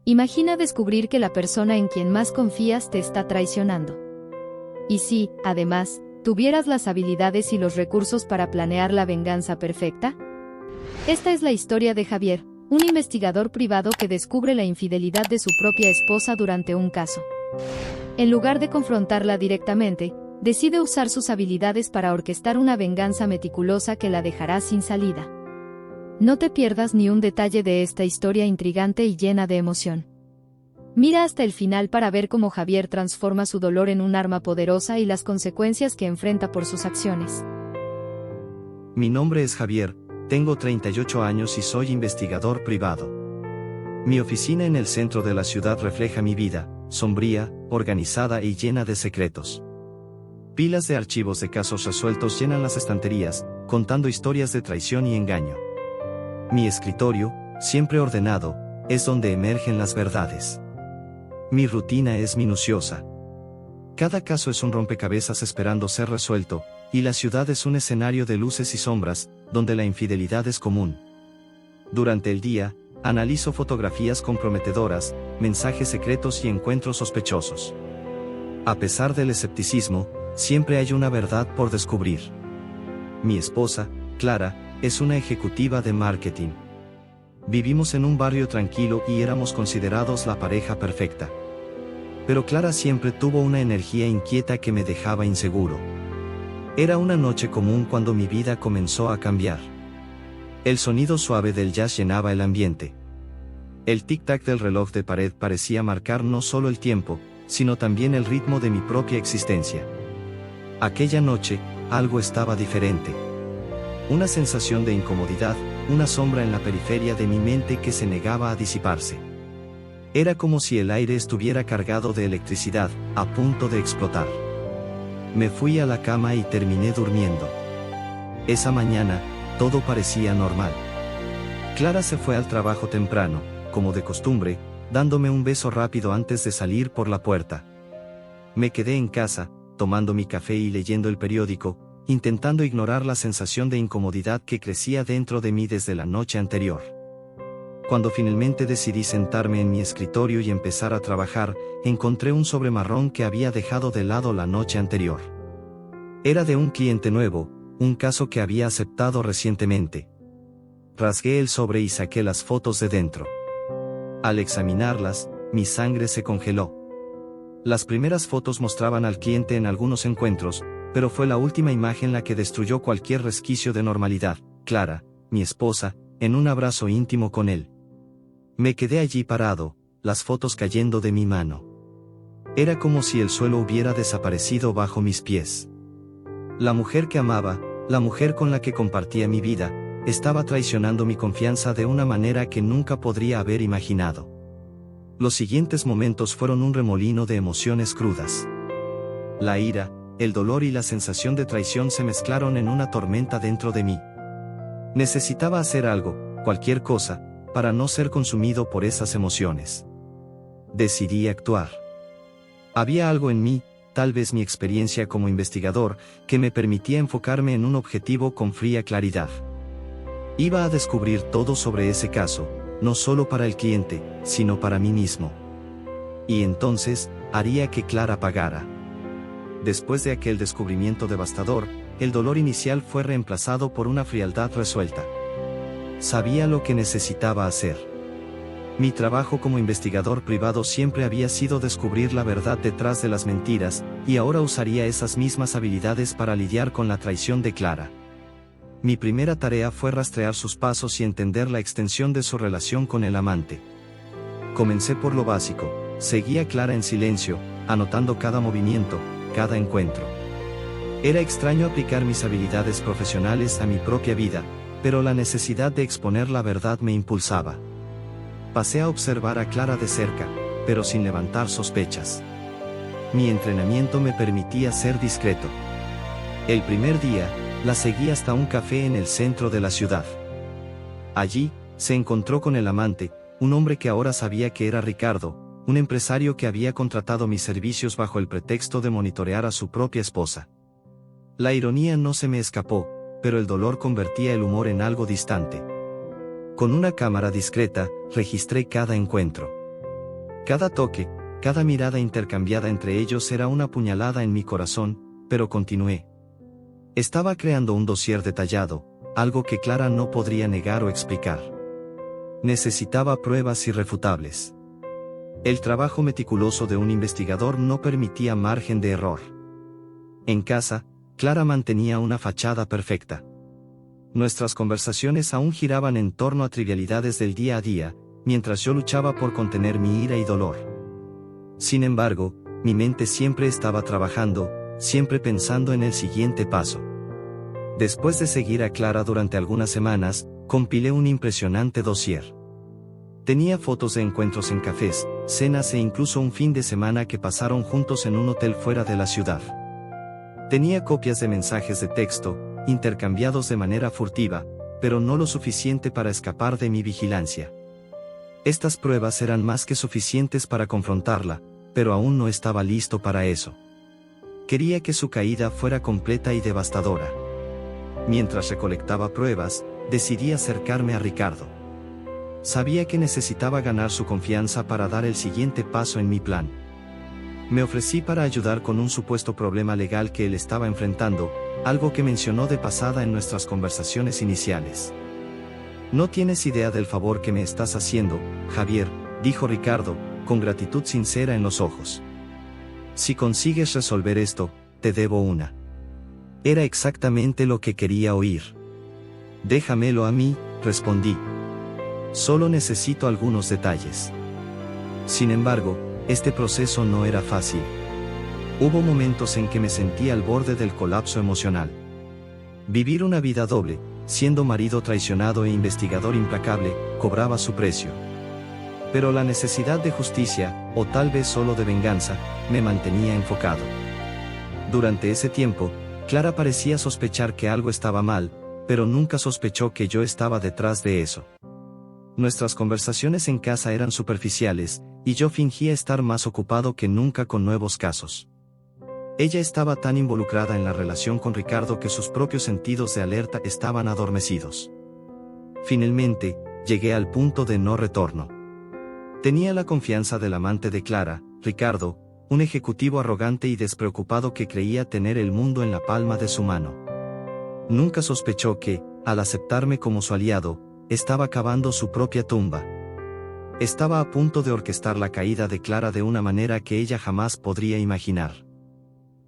Imagina descubrir que la persona en quien más confías te está traicionando. Y si, además, tuvieras las habilidades y los recursos para planear la venganza perfecta. Esta es la historia de Javier, un investigador privado que descubre la infidelidad de su propia esposa durante un caso. En lugar de confrontarla directamente, decide usar sus habilidades para orquestar una venganza meticulosa que la dejará sin salida. No te pierdas ni un detalle de esta historia intrigante y llena de emoción. Mira hasta el final para ver cómo Javier transforma su dolor en un arma poderosa y las consecuencias que enfrenta por sus acciones. Mi nombre es Javier, tengo 38 años y soy investigador privado. Mi oficina en el centro de la ciudad refleja mi vida, sombría, organizada y llena de secretos. Pilas de archivos de casos resueltos llenan las estanterías, contando historias de traición y engaño. Mi escritorio, siempre ordenado, es donde emergen las verdades. Mi rutina es minuciosa. Cada caso es un rompecabezas esperando ser resuelto, y la ciudad es un escenario de luces y sombras, donde la infidelidad es común. Durante el día, analizo fotografías comprometedoras, mensajes secretos y encuentros sospechosos. A pesar del escepticismo, siempre hay una verdad por descubrir. Mi esposa, Clara, es una ejecutiva de marketing. Vivimos en un barrio tranquilo y éramos considerados la pareja perfecta. Pero Clara siempre tuvo una energía inquieta que me dejaba inseguro. Era una noche común cuando mi vida comenzó a cambiar. El sonido suave del jazz llenaba el ambiente. El tic-tac del reloj de pared parecía marcar no solo el tiempo, sino también el ritmo de mi propia existencia. Aquella noche, algo estaba diferente. Una sensación de incomodidad, una sombra en la periferia de mi mente que se negaba a disiparse. Era como si el aire estuviera cargado de electricidad, a punto de explotar. Me fui a la cama y terminé durmiendo. Esa mañana, todo parecía normal. Clara se fue al trabajo temprano, como de costumbre, dándome un beso rápido antes de salir por la puerta. Me quedé en casa, tomando mi café y leyendo el periódico, intentando ignorar la sensación de incomodidad que crecía dentro de mí desde la noche anterior. Cuando finalmente decidí sentarme en mi escritorio y empezar a trabajar, encontré un sobre marrón que había dejado de lado la noche anterior. Era de un cliente nuevo, un caso que había aceptado recientemente. Rasgué el sobre y saqué las fotos de dentro. Al examinarlas, mi sangre se congeló. Las primeras fotos mostraban al cliente en algunos encuentros, pero fue la última imagen la que destruyó cualquier resquicio de normalidad. Clara, mi esposa, en un abrazo íntimo con él. Me quedé allí parado, las fotos cayendo de mi mano. Era como si el suelo hubiera desaparecido bajo mis pies. La mujer que amaba, la mujer con la que compartía mi vida, estaba traicionando mi confianza de una manera que nunca podría haber imaginado. Los siguientes momentos fueron un remolino de emociones crudas. La ira, el dolor y la sensación de traición se mezclaron en una tormenta dentro de mí. Necesitaba hacer algo, cualquier cosa, para no ser consumido por esas emociones. Decidí actuar. Había algo en mí, tal vez mi experiencia como investigador, que me permitía enfocarme en un objetivo con fría claridad. Iba a descubrir todo sobre ese caso, no solo para el cliente, sino para mí mismo. Y entonces, haría que Clara pagara. Después de aquel descubrimiento devastador, el dolor inicial fue reemplazado por una frialdad resuelta. Sabía lo que necesitaba hacer. Mi trabajo como investigador privado siempre había sido descubrir la verdad detrás de las mentiras, y ahora usaría esas mismas habilidades para lidiar con la traición de Clara. Mi primera tarea fue rastrear sus pasos y entender la extensión de su relación con el amante. Comencé por lo básico, seguí a Clara en silencio, anotando cada movimiento, cada encuentro. Era extraño aplicar mis habilidades profesionales a mi propia vida, pero la necesidad de exponer la verdad me impulsaba. Pasé a observar a Clara de cerca, pero sin levantar sospechas. Mi entrenamiento me permitía ser discreto. El primer día, la seguí hasta un café en el centro de la ciudad. Allí, se encontró con el amante, un hombre que ahora sabía que era Ricardo, un empresario que había contratado mis servicios bajo el pretexto de monitorear a su propia esposa. La ironía no se me escapó, pero el dolor convertía el humor en algo distante. Con una cámara discreta, registré cada encuentro. Cada toque, cada mirada intercambiada entre ellos era una puñalada en mi corazón, pero continué. Estaba creando un dossier detallado, algo que Clara no podría negar o explicar. Necesitaba pruebas irrefutables. El trabajo meticuloso de un investigador no permitía margen de error. En casa, Clara mantenía una fachada perfecta. Nuestras conversaciones aún giraban en torno a trivialidades del día a día, mientras yo luchaba por contener mi ira y dolor. Sin embargo, mi mente siempre estaba trabajando, siempre pensando en el siguiente paso. Después de seguir a Clara durante algunas semanas, compilé un impresionante dossier. Tenía fotos de encuentros en cafés, cenas e incluso un fin de semana que pasaron juntos en un hotel fuera de la ciudad. Tenía copias de mensajes de texto, intercambiados de manera furtiva, pero no lo suficiente para escapar de mi vigilancia. Estas pruebas eran más que suficientes para confrontarla, pero aún no estaba listo para eso. Quería que su caída fuera completa y devastadora. Mientras recolectaba pruebas, decidí acercarme a Ricardo. Sabía que necesitaba ganar su confianza para dar el siguiente paso en mi plan. Me ofrecí para ayudar con un supuesto problema legal que él estaba enfrentando, algo que mencionó de pasada en nuestras conversaciones iniciales. No tienes idea del favor que me estás haciendo, Javier, dijo Ricardo, con gratitud sincera en los ojos. Si consigues resolver esto, te debo una. Era exactamente lo que quería oír. Déjamelo a mí, respondí. Solo necesito algunos detalles. Sin embargo, este proceso no era fácil. Hubo momentos en que me sentí al borde del colapso emocional. Vivir una vida doble, siendo marido traicionado e investigador implacable, cobraba su precio. Pero la necesidad de justicia, o tal vez solo de venganza, me mantenía enfocado. Durante ese tiempo, Clara parecía sospechar que algo estaba mal, pero nunca sospechó que yo estaba detrás de eso. Nuestras conversaciones en casa eran superficiales, y yo fingía estar más ocupado que nunca con nuevos casos. Ella estaba tan involucrada en la relación con Ricardo que sus propios sentidos de alerta estaban adormecidos. Finalmente, llegué al punto de no retorno. Tenía la confianza del amante de Clara, Ricardo, un ejecutivo arrogante y despreocupado que creía tener el mundo en la palma de su mano. Nunca sospechó que, al aceptarme como su aliado, estaba cavando su propia tumba. Estaba a punto de orquestar la caída de Clara de una manera que ella jamás podría imaginar.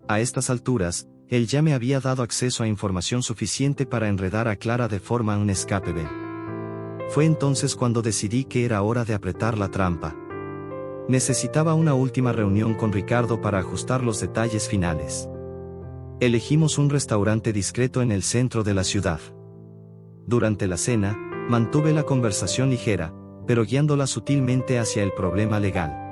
A estas alturas, él ya me había dado acceso a información suficiente para enredar a Clara de forma inescapable. Fue entonces cuando decidí que era hora de apretar la trampa. Necesitaba una última reunión con Ricardo para ajustar los detalles finales. Elegimos un restaurante discreto en el centro de la ciudad. Durante la cena, mantuve la conversación ligera, pero guiándola sutilmente hacia el problema legal.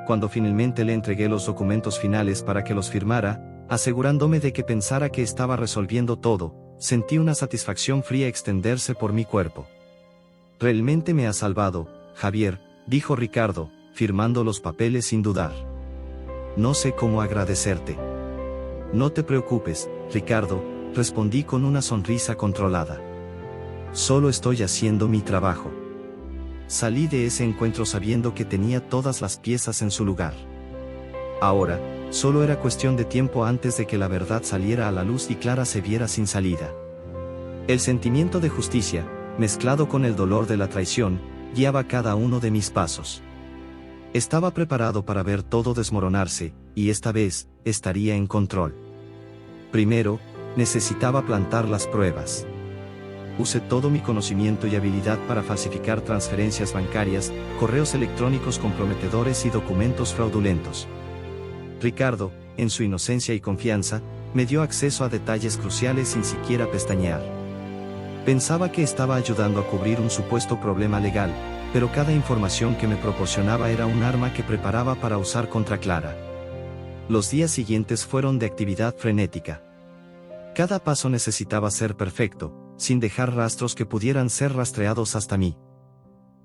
Cuando finalmente le entregué los documentos finales para que los firmara, asegurándome de que pensara que estaba resolviendo todo, sentí una satisfacción fría extenderse por mi cuerpo. Realmente me has salvado, Javier, dijo Ricardo, firmando los papeles sin dudar. No sé cómo agradecerte. No te preocupes, Ricardo, respondí con una sonrisa controlada. Solo estoy haciendo mi trabajo. Salí de ese encuentro sabiendo que tenía todas las piezas en su lugar. Ahora, solo era cuestión de tiempo antes de que la verdad saliera a la luz y Clara se viera sin salida. El sentimiento de justicia, mezclado con el dolor de la traición, guiaba cada uno de mis pasos. Estaba preparado para ver todo desmoronarse, y esta vez, estaría en control. Primero, necesitaba plantar las pruebas. Usé todo mi conocimiento y habilidad para falsificar transferencias bancarias, correos electrónicos comprometedores y documentos fraudulentos. Ricardo, en su inocencia y confianza, me dio acceso a detalles cruciales sin siquiera pestañear. Pensaba que estaba ayudando a cubrir un supuesto problema legal, pero cada información que me proporcionaba era un arma que preparaba para usar contra Clara. Los días siguientes fueron de actividad frenética. Cada paso necesitaba ser perfecto, sin dejar rastros que pudieran ser rastreados hasta mí.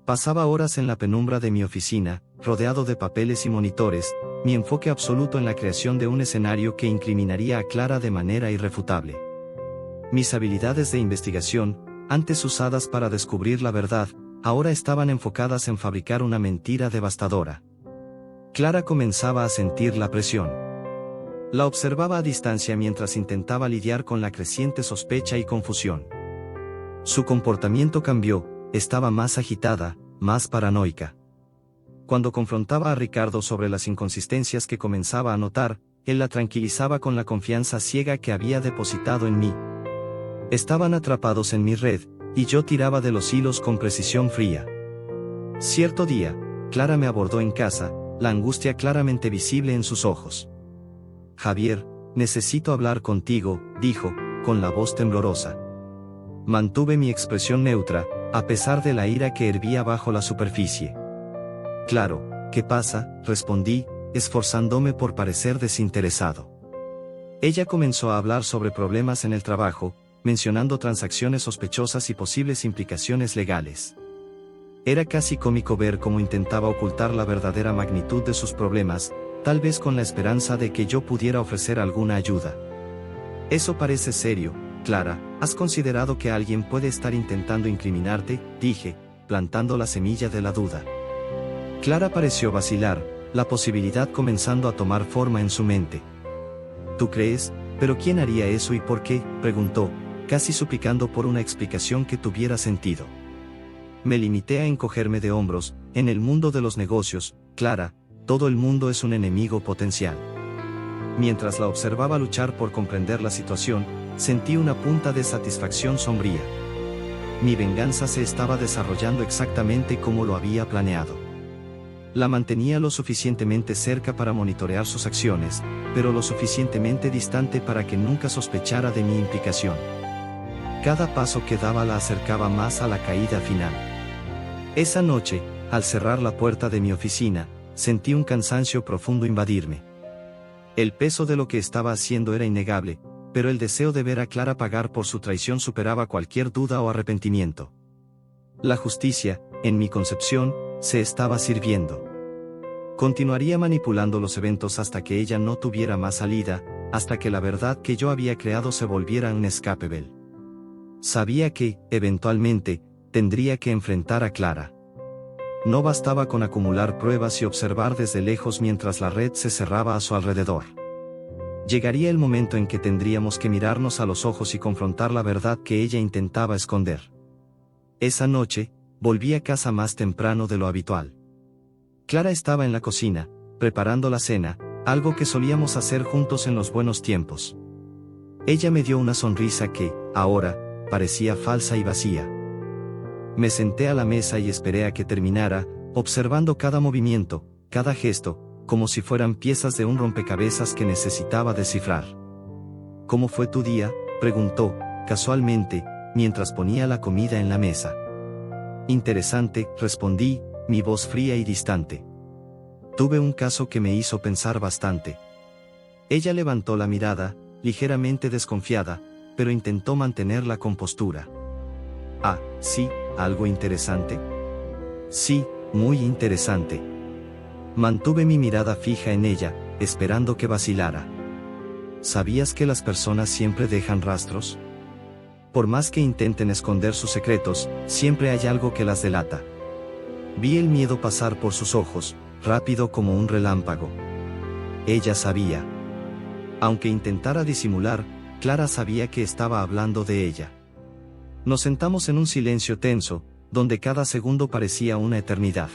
Pasaba horas en la penumbra de mi oficina, rodeado de papeles y monitores, mi enfoque absoluto en la creación de un escenario que incriminaría a Clara de manera irrefutable. Mis habilidades de investigación, antes usadas para descubrir la verdad, ahora estaban enfocadas en fabricar una mentira devastadora. Clara comenzaba a sentir la presión. La observaba a distancia mientras intentaba lidiar con la creciente sospecha y confusión. Su comportamiento cambió, estaba más agitada, más paranoica. Cuando confrontaba a Ricardo sobre las inconsistencias que comenzaba a notar, él la tranquilizaba con la confianza ciega que había depositado en mí. Estaban atrapados en mi red, y yo tiraba de los hilos con precisión fría. Cierto día, Clara me abordó en casa, la angustia claramente visible en sus ojos. Javier, necesito hablar contigo, dijo, con la voz temblorosa. Mantuve mi expresión neutra, a pesar de la ira que hervía bajo la superficie. Claro, ¿qué pasa?, respondí, esforzándome por parecer desinteresado. Ella comenzó a hablar sobre problemas en el trabajo, mencionando transacciones sospechosas y posibles implicaciones legales. Era casi cómico ver cómo intentaba ocultar la verdadera magnitud de sus problemas, tal vez con la esperanza de que yo pudiera ofrecer alguna ayuda. Eso parece serio, Clara, ¿has considerado que alguien puede estar intentando incriminarte?, dije, plantando la semilla de la duda. Clara pareció vacilar, la posibilidad comenzando a tomar forma en su mente. ¿Tú crees? ¿Pero quién haría eso y por qué?, preguntó, casi suplicando por una explicación que tuviera sentido. Me limité a encogerme de hombros. En el mundo de los negocios, Clara, todo el mundo es un enemigo potencial. Mientras la observaba luchar por comprender la situación, sentí una punta de satisfacción sombría. Mi venganza se estaba desarrollando exactamente como lo había planeado. La mantenía lo suficientemente cerca para monitorear sus acciones, pero lo suficientemente distante para que nunca sospechara de mi implicación. Cada paso que daba la acercaba más a la caída final. Esa noche, al cerrar la puerta de mi oficina, sentí un cansancio profundo invadirme. El peso de lo que estaba haciendo era innegable, pero el deseo de ver a Clara pagar por su traición superaba cualquier duda o arrepentimiento. La justicia, en mi concepción, se estaba sirviendo. Continuaría manipulando los eventos hasta que ella no tuviera más salida, hasta que la verdad que yo había creado se volviera inescapable. Sabía que, eventualmente, tendría que enfrentar a Clara. No bastaba con acumular pruebas y observar desde lejos mientras la red se cerraba a su alrededor. Llegaría el momento en que tendríamos que mirarnos a los ojos y confrontar la verdad que ella intentaba esconder. Esa noche, volví a casa más temprano de lo habitual. Clara estaba en la cocina, preparando la cena, algo que solíamos hacer juntos en los buenos tiempos. Ella me dio una sonrisa que, ahora, parecía falsa y vacía. Me senté a la mesa y esperé a que terminara, observando cada movimiento, cada gesto, como si fueran piezas de un rompecabezas que necesitaba descifrar. ¿Cómo fue tu día?, preguntó, casualmente, mientras ponía la comida en la mesa. Interesante, respondí, mi voz fría y distante. Tuve un caso que me hizo pensar bastante. Ella levantó la mirada, ligeramente desconfiada, pero intentó mantener la compostura. Ah, sí, ¿algo interesante? Sí, muy interesante. Mantuve mi mirada fija en ella, esperando que vacilara. ¿Sabías que las personas siempre dejan rastros? Por más que intenten esconder sus secretos, siempre hay algo que las delata. Vi el miedo pasar por sus ojos, rápido como un relámpago. Ella sabía. Aunque intentara disimular, Clara sabía que estaba hablando de ella. Nos sentamos en un silencio tenso, donde cada segundo parecía una eternidad.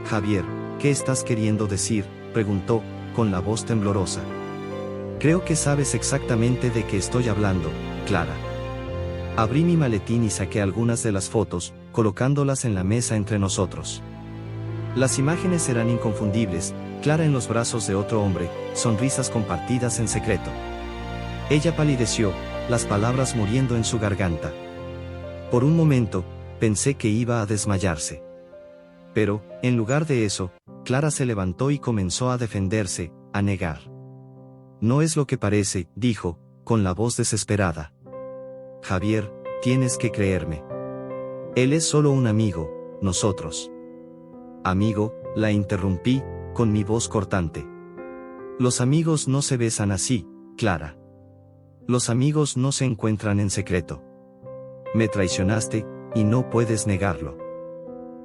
Javier, ¿qué estás queriendo decir?, preguntó, con la voz temblorosa. Creo que sabes exactamente de qué estoy hablando, Clara. Abrí mi maletín y saqué algunas de las fotos, colocándolas en la mesa entre nosotros. Las imágenes eran inconfundibles, Clara en los brazos de otro hombre, sonrisas compartidas en secreto. Ella palideció, las palabras muriendo en su garganta. Por un momento, pensé que iba a desmayarse. Pero, en lugar de eso, Clara se levantó y comenzó a defenderse, a negar. No es lo que parece, dijo, con la voz desesperada. Javier, tienes que creerme. Él es solo un amigo, nosotros. Amigo, la interrumpí, con mi voz cortante. Los amigos no se besan así, Clara. Los amigos no se encuentran en secreto. Me traicionaste, y no puedes negarlo.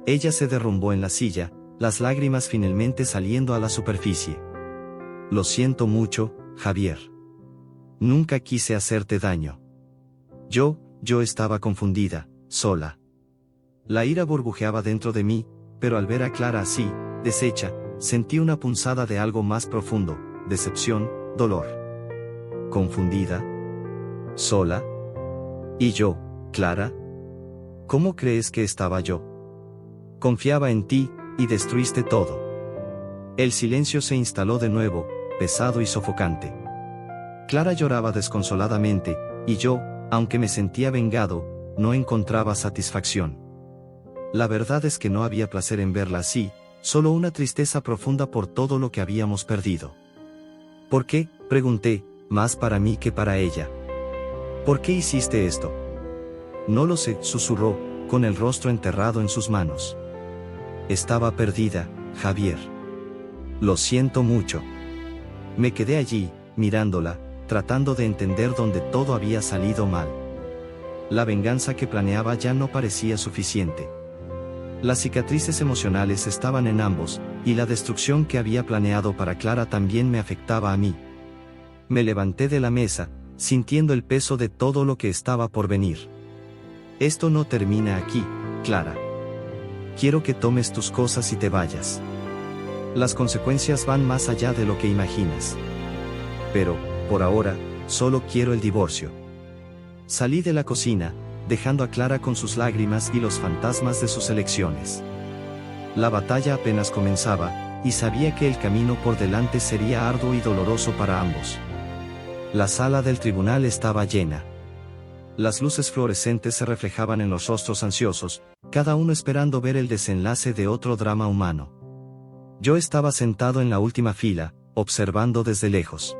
Ella se derrumbó en la silla, las lágrimas finalmente saliendo a la superficie. Lo siento mucho, Javier. Nunca quise hacerte daño. Yo estaba confundida, sola. La ira burbujeaba dentro de mí, pero al ver a Clara así, deshecha, sentí una punzada de algo más profundo, decepción, dolor. ¿Confundida? ¿Sola? ¿Y yo, Clara? ¿Cómo crees que estaba yo? Confiaba en ti, y destruiste todo. El silencio se instaló de nuevo, pesado y sofocante. Clara lloraba desconsoladamente, y yo, aunque me sentía vengado, no encontraba satisfacción. La verdad es que no había placer en verla así, solo una tristeza profunda por todo lo que habíamos perdido. ¿Por qué?, pregunté, más para mí que para ella. ¿Por qué hiciste esto? No lo sé, susurró, con el rostro enterrado en sus manos. Estaba perdida, Javier. Lo siento mucho. Me quedé allí, mirándola, tratando de entender dónde todo había salido mal. La venganza que planeaba ya no parecía suficiente. Las cicatrices emocionales estaban en ambos, y la destrucción que había planeado para Clara también me afectaba a mí. Me levanté de la mesa, sintiendo el peso de todo lo que estaba por venir. Esto no termina aquí, Clara. Quiero que tomes tus cosas y te vayas. Las consecuencias van más allá de lo que imaginas. Pero, por ahora, solo quiero el divorcio. Salí de la cocina, dejando a Clara con sus lágrimas y los fantasmas de sus elecciones. La batalla apenas comenzaba, y sabía que el camino por delante sería arduo y doloroso para ambos. La sala del tribunal estaba llena. Las luces fluorescentes se reflejaban en los rostros ansiosos, cada uno esperando ver el desenlace de otro drama humano. Yo estaba sentado en la última fila, observando desde lejos.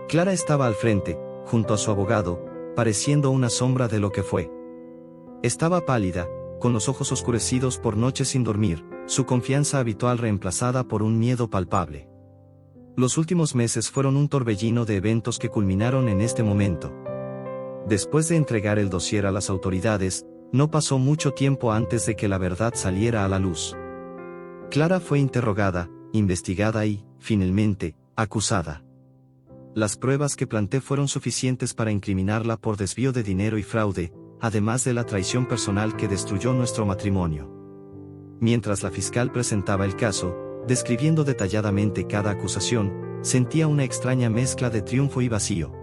Clara estaba al frente, junto a su abogado, pareciendo una sombra de lo que fue. Estaba pálida, con los ojos oscurecidos por noches sin dormir, su confianza habitual reemplazada por un miedo palpable. Los últimos meses fueron un torbellino de eventos que culminaron en este momento. Después de entregar el dossier a las autoridades, no pasó mucho tiempo antes de que la verdad saliera a la luz. Clara fue interrogada, investigada y, finalmente, acusada. Las pruebas que planté fueron suficientes para incriminarla por desvío de dinero y fraude, además de la traición personal que destruyó nuestro matrimonio. Mientras la fiscal presentaba el caso, describiendo detalladamente cada acusación, sentía una extraña mezcla de triunfo y vacío.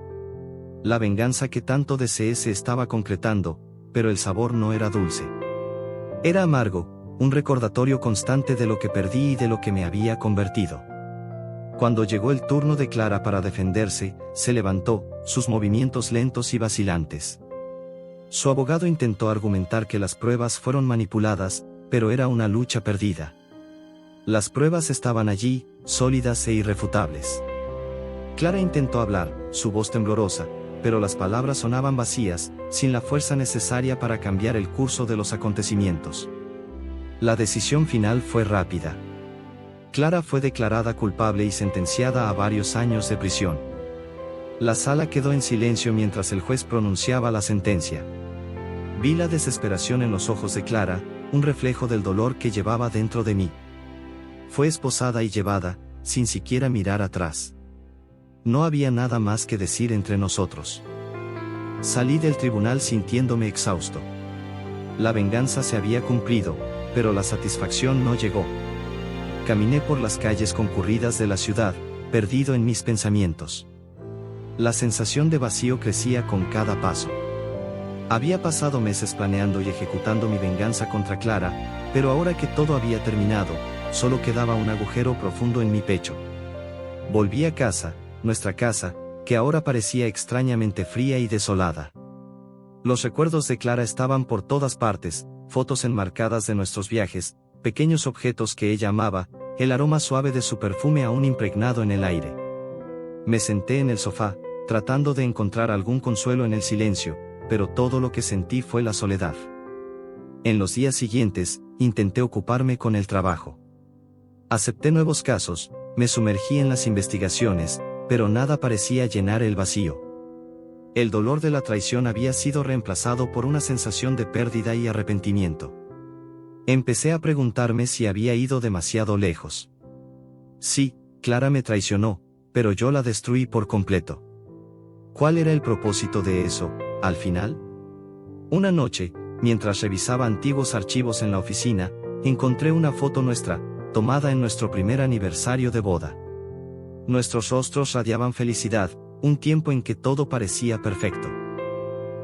La venganza que tanto deseé se estaba concretando, pero el sabor no era dulce. Era amargo, un recordatorio constante de lo que perdí y de lo que me había convertido. Cuando llegó el turno de Clara para defenderse, se levantó, sus movimientos lentos y vacilantes. Su abogado intentó argumentar que las pruebas fueron manipuladas, pero era una lucha perdida. Las pruebas estaban allí, sólidas e irrefutables. Clara intentó hablar, su voz temblorosa, pero las palabras sonaban vacías, sin la fuerza necesaria para cambiar el curso de los acontecimientos. La decisión final fue rápida. Clara fue declarada culpable y sentenciada a varios años de prisión. La sala quedó en silencio mientras el juez pronunciaba la sentencia. Vi la desesperación en los ojos de Clara, un reflejo del dolor que llevaba dentro de mí. Fue esposada y llevada, sin siquiera mirar atrás. No había nada más que decir entre nosotros. Salí del tribunal sintiéndome exhausto. La venganza se había cumplido, pero la satisfacción no llegó. Caminé por las calles concurridas de la ciudad, perdido en mis pensamientos. La sensación de vacío crecía con cada paso. Había pasado meses planeando y ejecutando mi venganza contra Clara, pero ahora que todo había terminado, solo quedaba un agujero profundo en mi pecho. Volví a casa, nuestra casa, que ahora parecía extrañamente fría y desolada. Los recuerdos de Clara estaban por todas partes, fotos enmarcadas de nuestros viajes, pequeños objetos que ella amaba, el aroma suave de su perfume aún impregnado en el aire. Me senté en el sofá, tratando de encontrar algún consuelo en el silencio, pero todo lo que sentí fue la soledad. En los días siguientes, intenté ocuparme con el trabajo. Acepté nuevos casos, me sumergí en las investigaciones, pero nada parecía llenar el vacío. El dolor de la traición había sido reemplazado por una sensación de pérdida y arrepentimiento. Empecé a preguntarme si había ido demasiado lejos. Sí, Clara me traicionó, pero yo la destruí por completo. ¿Cuál era el propósito de eso, al final? Una noche, mientras revisaba antiguos archivos en la oficina, encontré una foto nuestra, tomada en nuestro primer aniversario de boda. Nuestros rostros radiaban felicidad, un tiempo en que todo parecía perfecto.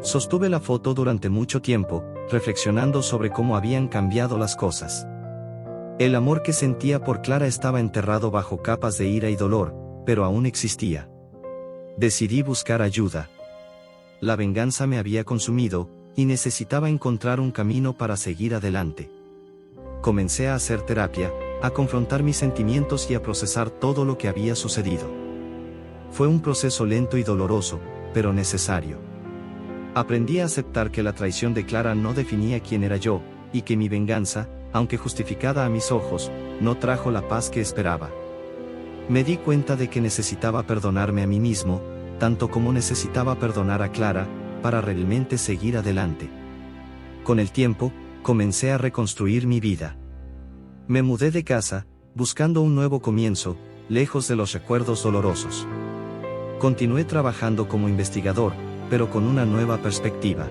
Sostuve la foto durante mucho tiempo, reflexionando sobre cómo habían cambiado las cosas. El amor que sentía por Clara estaba enterrado bajo capas de ira y dolor, pero aún existía. Decidí buscar ayuda. La venganza me había consumido, y necesitaba encontrar un camino para seguir adelante. Comencé a hacer terapia, a confrontar mis sentimientos y a procesar todo lo que había sucedido. Fue un proceso lento y doloroso, pero necesario. Aprendí a aceptar que la traición de Clara no definía quién era yo, y que mi venganza, aunque justificada a mis ojos, no trajo la paz que esperaba. Me di cuenta de que necesitaba perdonarme a mí mismo, tanto como necesitaba perdonar a Clara, para realmente seguir adelante. Con el tiempo, comencé a reconstruir mi vida. Me mudé de casa, buscando un nuevo comienzo, lejos de los recuerdos dolorosos. Continué trabajando como investigador, pero con una nueva perspectiva.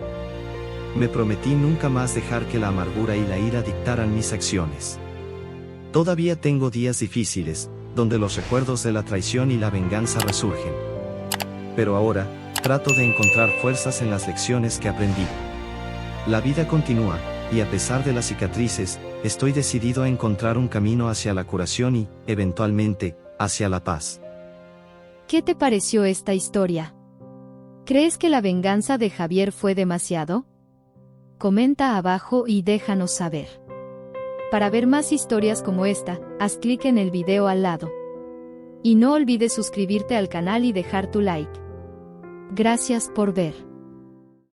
Me prometí nunca más dejar que la amargura y la ira dictaran mis acciones. Todavía tengo días difíciles, donde los recuerdos de la traición y la venganza resurgen. Pero ahora, trato de encontrar fuerzas en las lecciones que aprendí. La vida continúa, y a pesar de las cicatrices, estoy decidido a encontrar un camino hacia la curación y, eventualmente, hacia la paz. ¿Qué te pareció esta historia? ¿Crees que la venganza de Javier fue demasiado? Comenta abajo y déjanos saber. Para ver más historias como esta, haz clic en el video al lado. Y no olvides suscribirte al canal y dejar tu like. Gracias por ver.